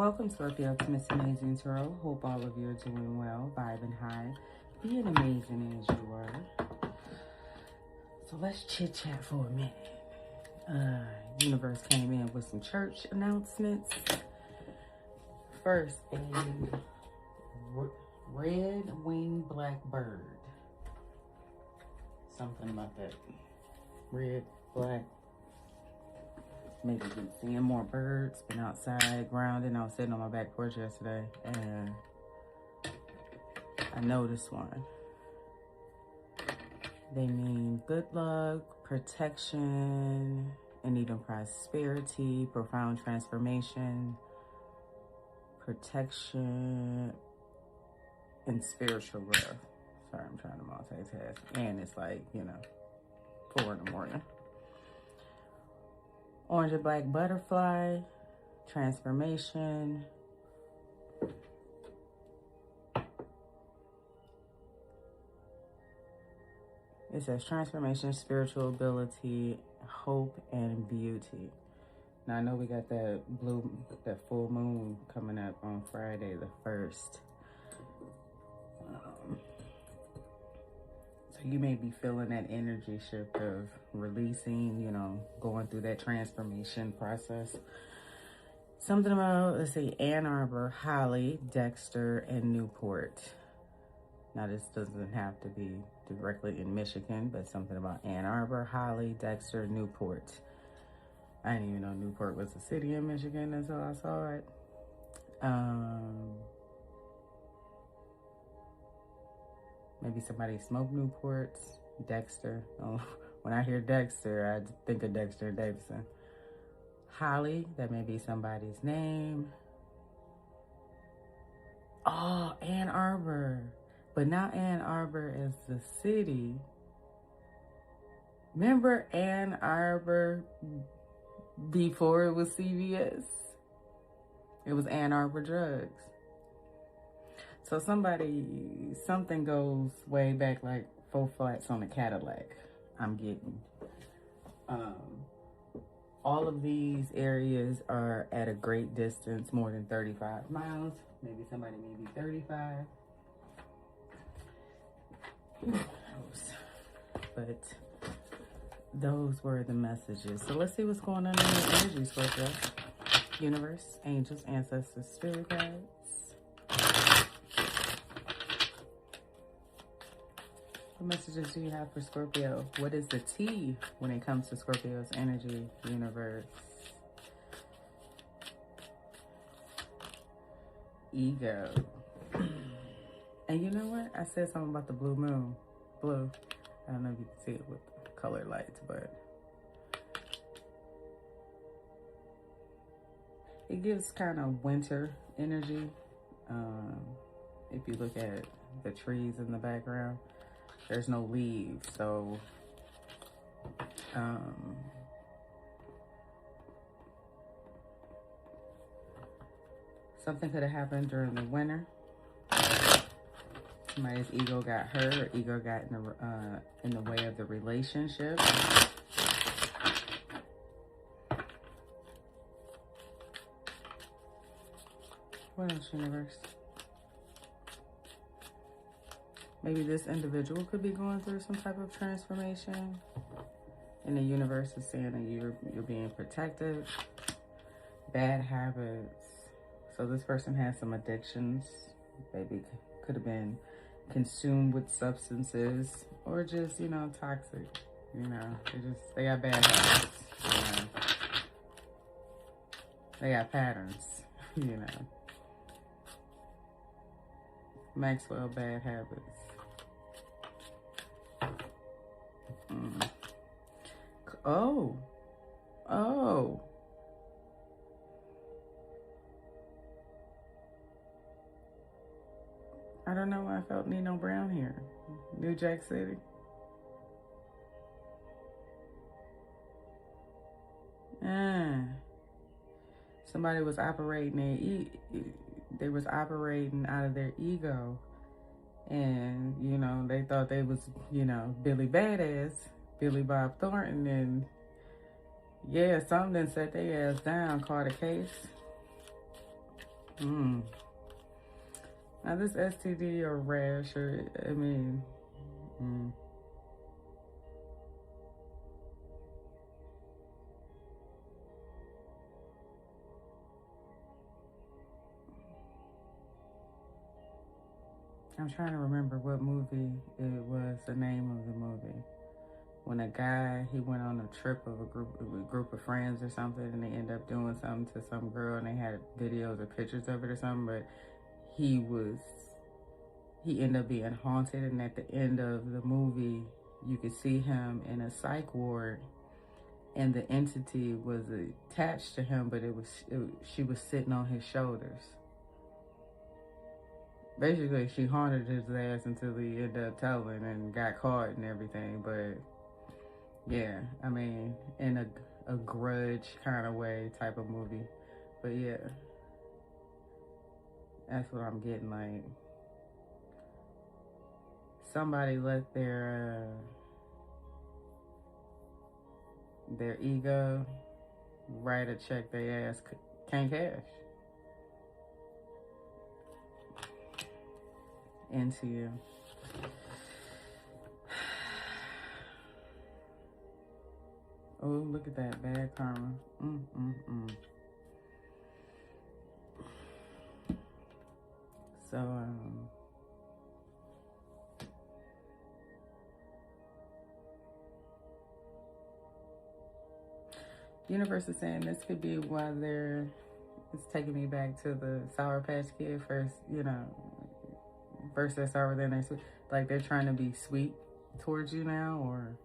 Welcome, Scorpio, to Miss Amazing Tarot. Hope all of you are doing well, vibing high, being amazing as you are. So let's chit chat for a minute. Universe came in with some church announcements. First, a red-winged black bird. Something about that. Red, black. Maybe been seeing more birds. Been outside grounding. I was sitting on my back porch yesterday and I noticed one. They mean good luck, protection, and even prosperity, profound transformation, protection, and spiritual growth. Sorry, I'm trying to multitask. And it's like, 4 in the morning. Orange and black butterfly, transformation. It says transformation, spiritual ability, hope, and beauty. Now I know we got that full moon coming up on Friday the 1st. So you may be feeling that energy shift of releasing, going through that transformation process. Something about, let's see, Ann Arbor, Holly, Dexter, and Newport. Now this doesn't have to be directly in Michigan, but something about Ann Arbor, Holly, Dexter, Newport. I didn't even know Newport was a city in Michigan until I saw it. Maybe somebody smoked Newports. Dexter. Oh, when I hear Dexter, I think of Dexter Davidson. Holly, that may be somebody's name. Oh, Ann Arbor. But not Ann Arbor as the city. Remember Ann Arbor before it was CVS? It was Ann Arbor Drugs. So something goes way back, like 4 flats on a Cadillac. I'm getting. All of these areas are at a great distance, more than 35 miles. Maybe somebody may be 35. But those were the messages. So let's see what's going on in your energy, Scorpio. Universe, angels, ancestors, spirit guides. What messages do you have for Scorpio? What is the T when it comes to Scorpio's energy, universe? Ego. And you know what? I said something about the blue moon. Blue. I don't know if you can see it with colored lights, but it gives kind of winter energy. If you look at the trees in the background, there's no leaves, so something could have happened during the winter. Somebody's ego got hurt, or ego got in the way of the relationship. What else, universe? Maybe this individual could be going through some type of transformation. And the universe is saying that you're being protected. Bad habits. So this person has some addictions. Maybe could have been consumed with substances, or just, toxic. They got bad habits. They got patterns, Maxwell bad habits. Oh. I don't know why I felt Nino Brown here. New Jack City. Somebody was operating they was operating out of their ego. And, they thought they was, Billy Badass, Billy Bob Thornton, and yeah, something set their ass down, caught a case. Mm. Now this STD or rash, or I mean, I'm trying to remember what movie it was, the name of the movie. When a guy, he went on a trip of a group of friends or something, and they end up doing something to some girl, and they had videos or pictures of it or something, but he ended up being haunted, and at the end of the movie, you could see him in a psych ward, and the entity was attached to him, but she was sitting on his shoulders. Basically, she haunted his ass until he ended up telling and got caught and everything. But yeah, I mean, in a grudge kind of way type of movie. But yeah, that's what I'm getting. Like, somebody let their ego write a check they ass can't cash into you. Oh, look at that, bad karma. So, universe is saying this could be why it's taking me back to the Sour Patch Kid first, first they're sour, then they're sweet. Like they're trying to be sweet towards you now, or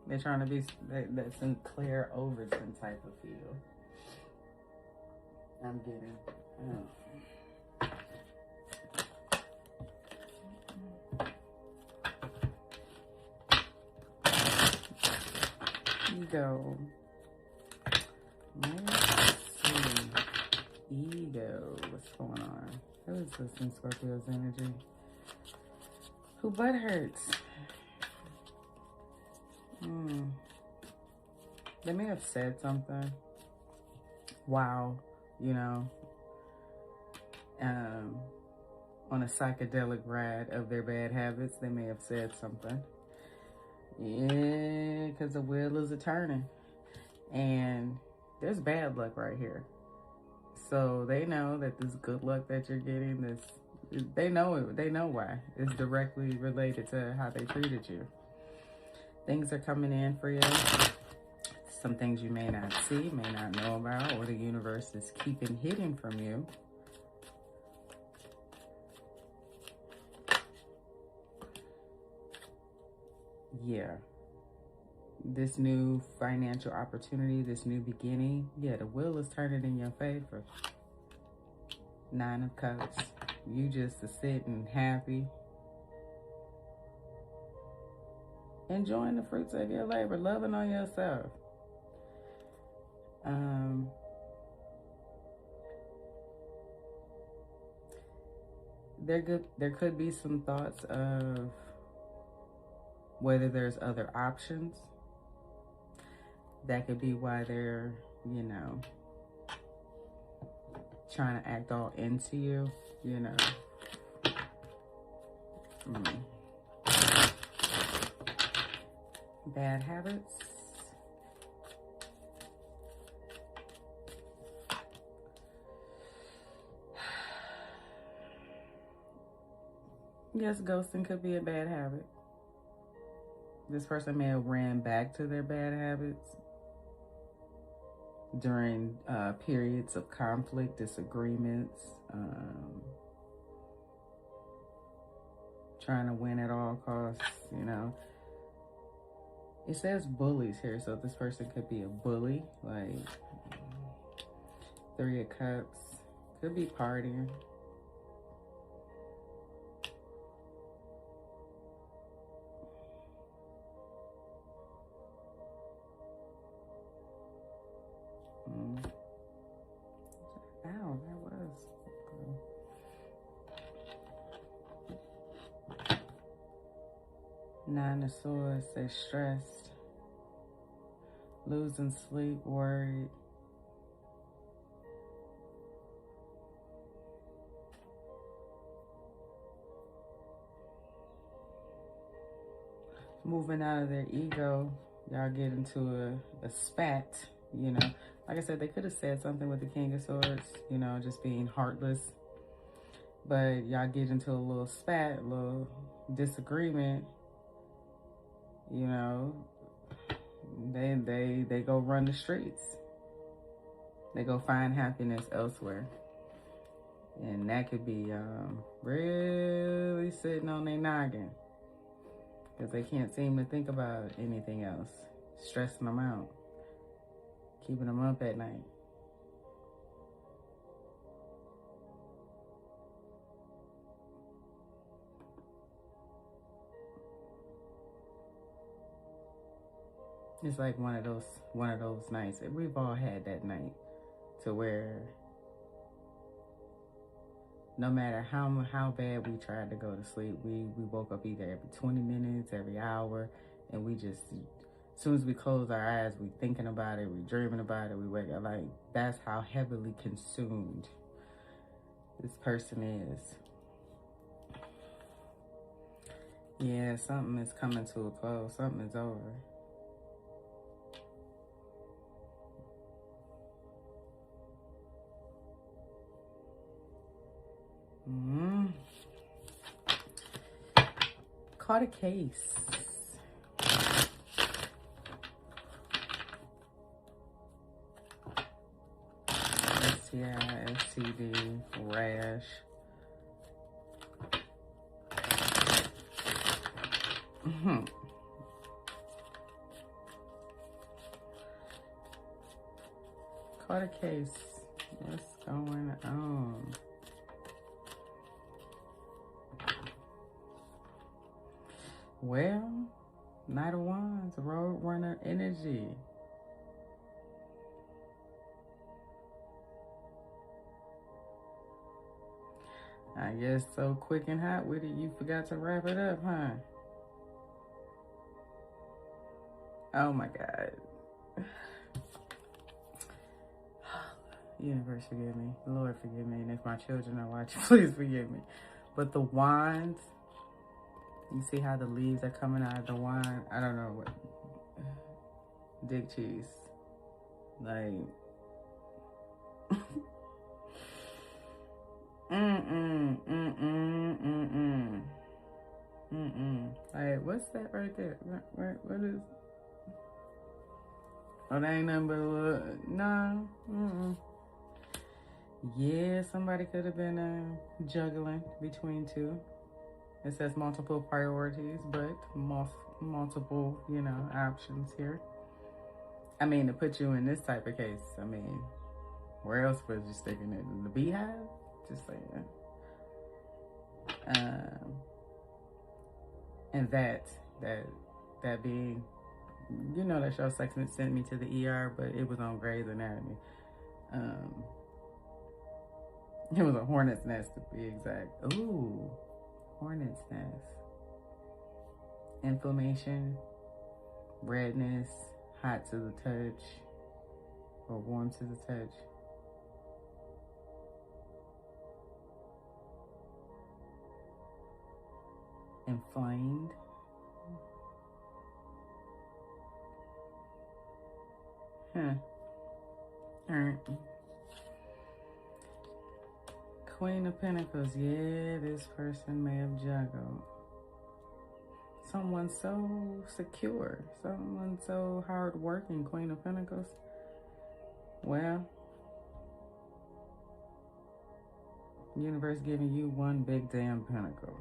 they're trying to be, that's in Claire Overton type of feel. I'm getting. Ego. Let's see. Ego. What's going on? Who is this in Scorpio's energy? Who butt hurts? They may have said something. Wow, on a psychedelic ride of their bad habits, they may have said something. Yeah, because the wheel is a turning. And there's bad luck right here. So they know that this good luck that you're getting, they know why. It's directly related to how they treated you. Things are coming in for you. Some things you may not see, may not know about, or the universe is keeping hidden from you. Yeah. This new financial opportunity, this new beginning, yeah, the wheel is turning in your favor. 9 of Cups. You just are sitting happy, enjoying the fruits of your labor, loving on yourself. There could be some thoughts of whether there's other options. That could be why they're, trying to act all into you, Bad habits. Yes, ghosting could be a bad habit. This person may have ran back to their bad habits during periods of conflict, disagreements, trying to win at all costs, It says bullies here, so this person could be a bully, like 3 of Cups, could be partying. Ow, that was. 9 of Swords, they're stressed. Losing sleep, worried. Moving out of their ego. Y'all get into a spat, you know. Like I said, they could have said something with the King of Swords, you know, just being heartless. But y'all get into a little spat, a little disagreement, you know. They go run the streets. They go find happiness elsewhere. And that could be really sitting on their noggin, because they can't seem to think about anything else. Stressing them out. Keeping them up at night. It's like one of those nights. We've all had that night to where no matter how bad we tried to go to sleep, we woke up either every 20 minutes, every hour, and we just, as soon as we close our eyes, we thinking about it, we dreaming about it, we wake up. Like, that's how heavily consumed this person is. Yeah, something is coming to a close. Something is over. Caught a case. STI, STD, rash. Caught a case. What's going on? Well, Knight of Wands, Road Runner energy. I guess so quick and hot with it, you forgot to wrap it up, huh? Oh my God. Universe, forgive me. Lord, forgive me. And if my children are watching, please forgive me. But the wands, you see how the leaves are coming out of the wand? I don't know what. Dick cheese. Like. Like, what's that right there? What is? Oh, that ain't nothing but a little. No. Yeah, somebody could have been juggling between two. It says multiple priorities, but multiple, you know, options here. I mean, to put you in this type of case, I mean, where else was you sticking it? In the beehive? Just saying. And that being, you know, that show Sex sent me to the ER, but it was on Grey's Anatomy. It was a hornet's nest, to be exact. Ooh, hornet's nest. Inflammation, redness, hot to the touch, or warm to the touch. Inflamed. Alright. Queen of Pentacles. Yeah, this person may have juggled. Someone so secure. Someone so hardworking. Queen of Pentacles. Well, universe giving you one big damn pentacle.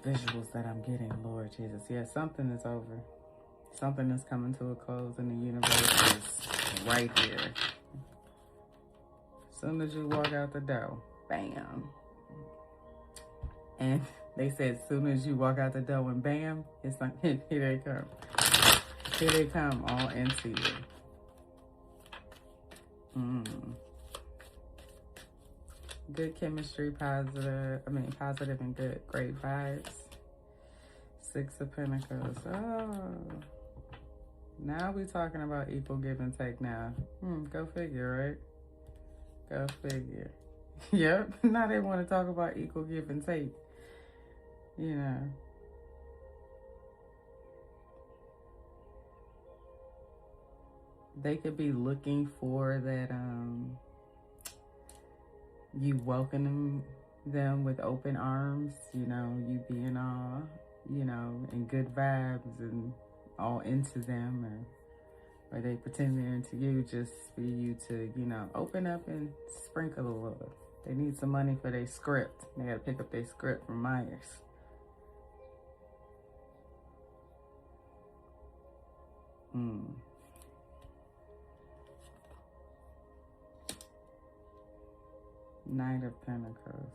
The visuals that I'm getting, Lord Jesus. Yeah, something is over. Something is coming to a close, and the universe is right here. As soon as you walk out the door, bam. And they said, as soon as you walk out the door and bam, it's like, here they come. Here they come all into you. Mm. Good chemistry, positive and good, great vibes. Six of Pentacles. Oh, now we're talking about equal give and take now. Go figure, right? Go figure. Yep, now they want to talk about equal give and take. You know. They could be looking for that, you welcome them with open arms, you know, you being all, you know, in good vibes and all into them, or they pretend they're into you just for you to, you know, open up and sprinkle a little. They need some money for their script. They gotta pick up their script from Myers. Knight of Pentacles.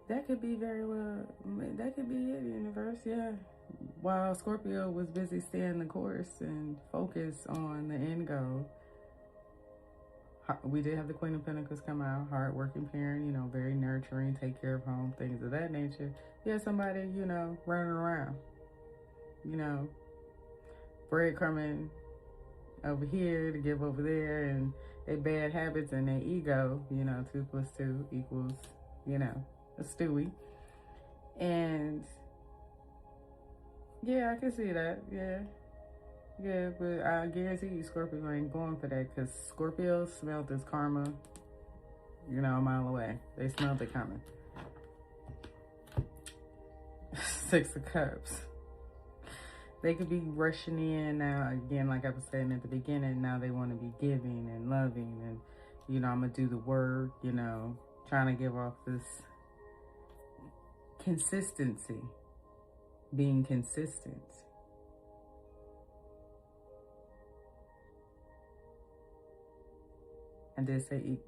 That could be very well, that could be it, universe, yeah. While Scorpio was busy staying the course and focus on the end goal, we did have the Queen of Pentacles come out, hardworking parent, you know, very nurturing, take care of home, things of that nature. Yeah, somebody, you know, running around, you know, breadcrumbing over here to give over there, and their bad habits and their ego, you know, 2 + 2 equals, you know, a Stewie. And yeah, I can see that. Yeah, but I guarantee you Scorpio ain't going for that, because Scorpio smelled this karma, you know, a mile away. They smelled it coming. 6 of Cups. They could be rushing in now, again, like I was saying at the beginning, now they want to be giving and loving and, you know, I'm going to do the work, you know, trying to give off this consistency, being consistent. I did say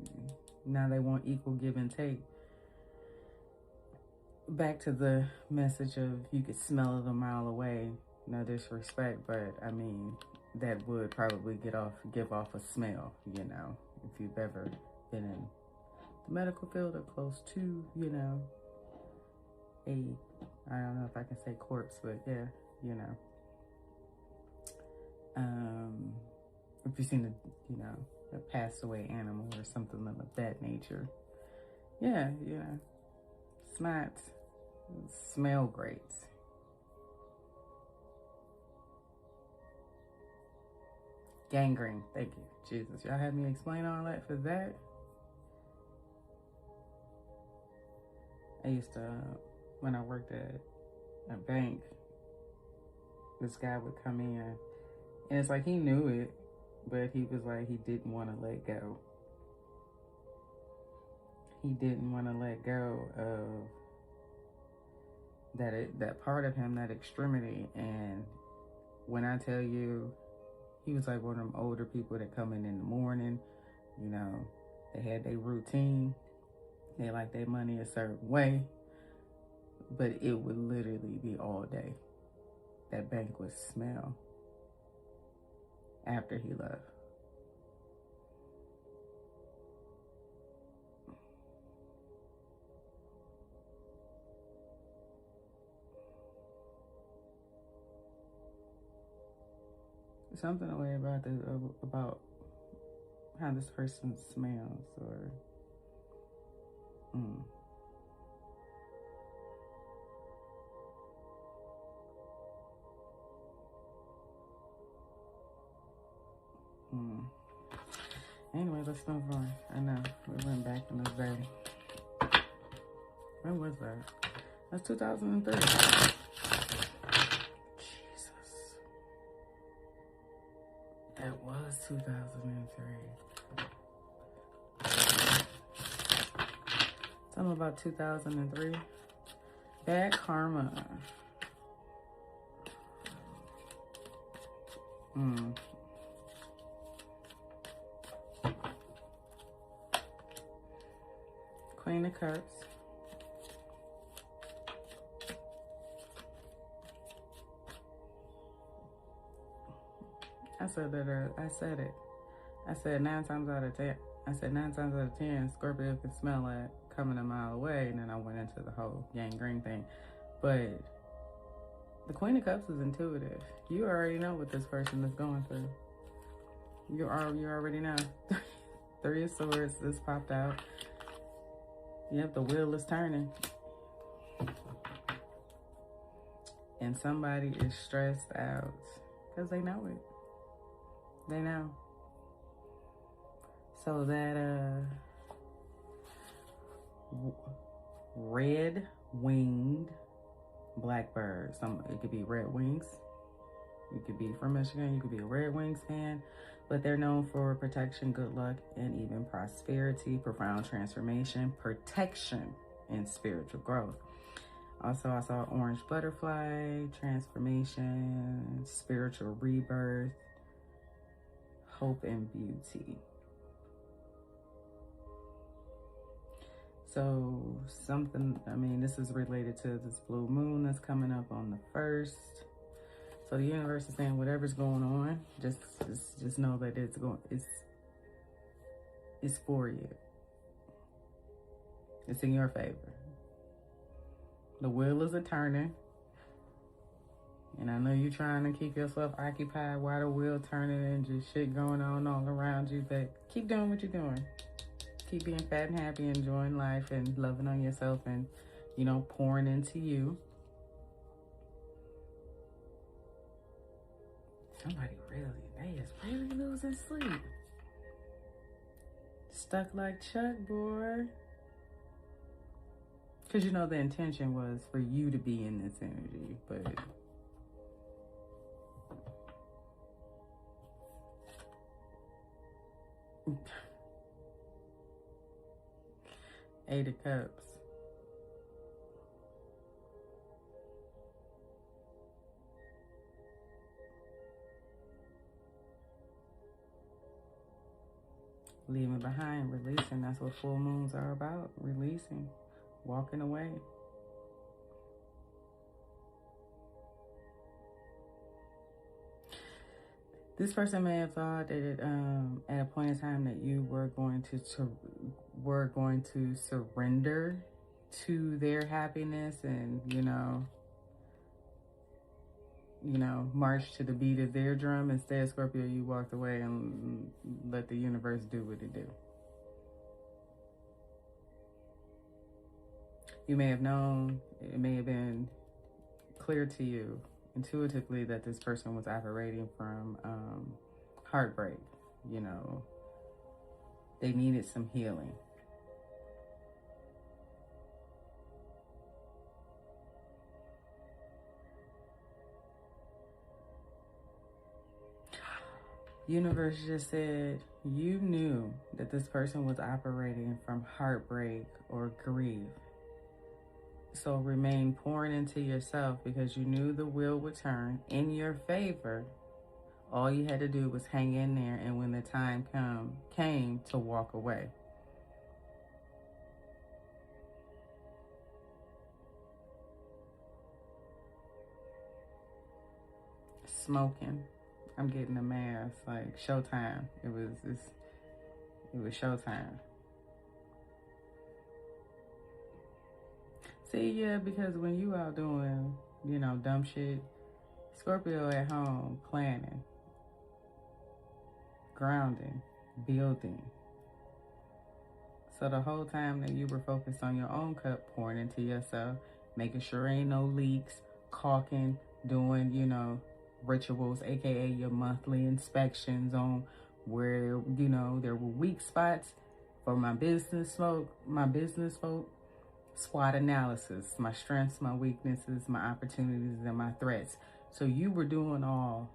now they want equal give and take. Back to the message of you could smell it a mile away. No disrespect, but I mean, that would probably give off a smell, you know, if you've ever been in the medical field or close to, you know, I don't know if I can say corpse, but yeah, you know. If you've seen a passed away animal or something of that nature. Yeah, you know, smart, smell great. Gangrene, thank you, Jesus. Y'all had me explain all that for that. I used to, when I worked at a bank, this guy would come in, and it's like he knew it, but he was like, he didn't want to let go. He didn't want to let go of that part of him, that extremity. And when I tell you, he was like one of them older people that come in the morning, you know, they had their routine, they like their money a certain way, but it would literally be all day. That bank would smell after he left. Something away about how this person smells, or Anyway, let's move on. I know we went back in the day. When was that? That's 2003. That was 2003. Something about 2003. Bad karma. Queen of Cups. I said that, I said it. I said 9 times out of 10. I said 9 times out of 10, Scorpio could smell it coming a mile away. And then I went into the whole gangrene thing. But the Queen of Cups is intuitive. You already know what this person is going through. You already know. 3 of Swords, this popped out. Yep, the wheel is turning. And somebody is stressed out because they know it. They know. So that red-winged blackbird. It could be red wings. You could be from Michigan. You could be a Red Wings fan. But they're known for protection, good luck, and even prosperity, profound transformation, protection, and spiritual growth. Also, I saw orange butterfly, transformation, spiritual rebirth, hope, and beauty. So something, I mean, this is related to this blue moon that's coming up on the 1st. So the universe is saying whatever's going on, just know that it's for you. It's in your favor. The wheel is a-turning. And I know you're trying to keep yourself occupied while the wheel turning and just shit going on all around you. But keep doing what you're doing. Keep being fat and happy, enjoying life and loving on yourself and, you know, pouring into you. Somebody they is really losing sleep. Stuck like Chuck, boy. Because, you know, the intention was for you to be in this energy, but... Eight of Cups. Leaving behind, releasing. That's what full moons are about. Releasing, walking away. This person may have thought that it, at a point in time that you were going to surrender to their happiness and, you know, march to the beat of their drum. Instead, Scorpio, you walked away and let the universe do what it do. You may have known, it may have been clear to you intuitively that this person was operating from heartbreak. You know, they needed some healing. Universe just said you knew that this person was operating from heartbreak or grief. So remain pouring into yourself because you knew the wheel would turn in your favor. All you had to do was hang in there, and when the time came to walk away. Smoking. I'm getting a mask, like showtime. It was showtime. See, yeah, because when you out doing, you know, dumb shit, Scorpio at home planning, grounding, building. So the whole time that you were focused on your own cup, pouring into yourself, making sure ain't no leaks, caulking, doing, you know, rituals, aka your monthly inspections on where, you know, there were weak spots for my business folk, SWOT analysis, my strengths, my weaknesses, my opportunities, and my threats. So you were doing all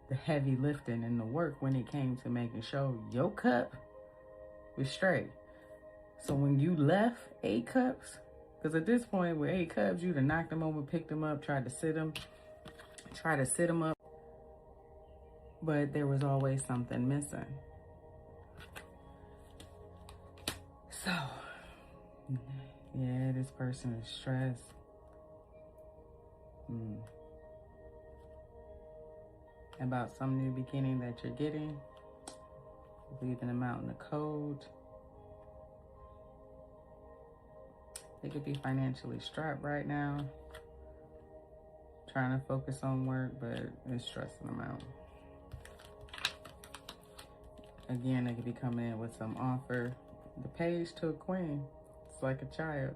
the heavy lifting and the work when it came to making sure your cup was straight. So when you left 8 cups, because at this point with 8 cups, you'd have knocked them over, picked them up, tried to sit them up. But there was always something missing. So Yeah, this person is stressed. About some new beginning that you're getting. Leaving them out in the cold. They could be financially strapped right now. Trying to focus on work, but it's stressing them out. Again, they could be coming in with some offer. The page to a queen. It's like a child.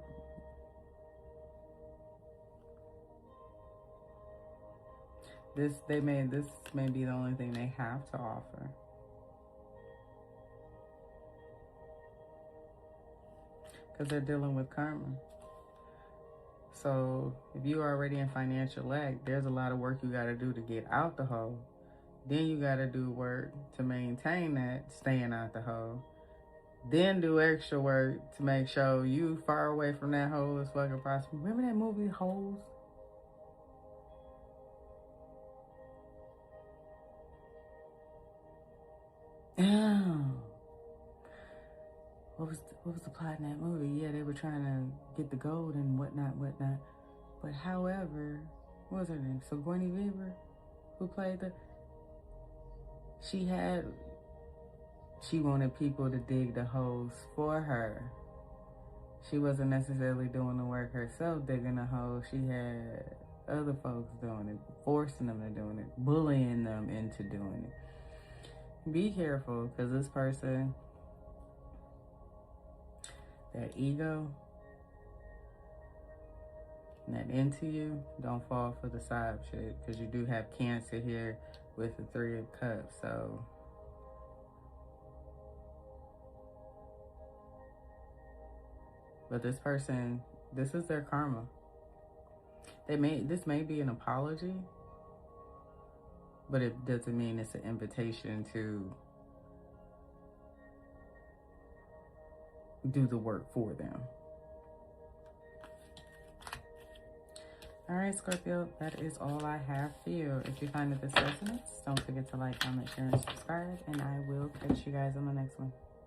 This may be the only thing they have to offer. Because they're dealing with karma. So if you're already in financial lack, there's a lot of work you got to do to get out the hole. Then you got to do work to maintain that, staying out the hole. Then do extra work to make sure you far away from that hole as fucking possible. Remember that movie, Holes? Oh. What was the plot in that movie? Yeah, they were trying to get the gold and whatnot. But however, what was her name? So Sigourney Weaver, who played she wanted people to dig the holes for her. She wasn't necessarily doing the work herself, digging the hole. She had other folks doing it, forcing them to doing it, bullying them into doing it. Be careful, because this person, that ego, and that into you, don't fall for the side shit, because you do have Cancer here with the 3 of Cups, so but this person, this is their karma. This may be an apology, but it doesn't mean it's an invitation to do the work for them. All right, Scorpio, that is all I have for you. If you find that this resonates, don't forget to like, comment, share, and subscribe, and I will catch you guys on the next one.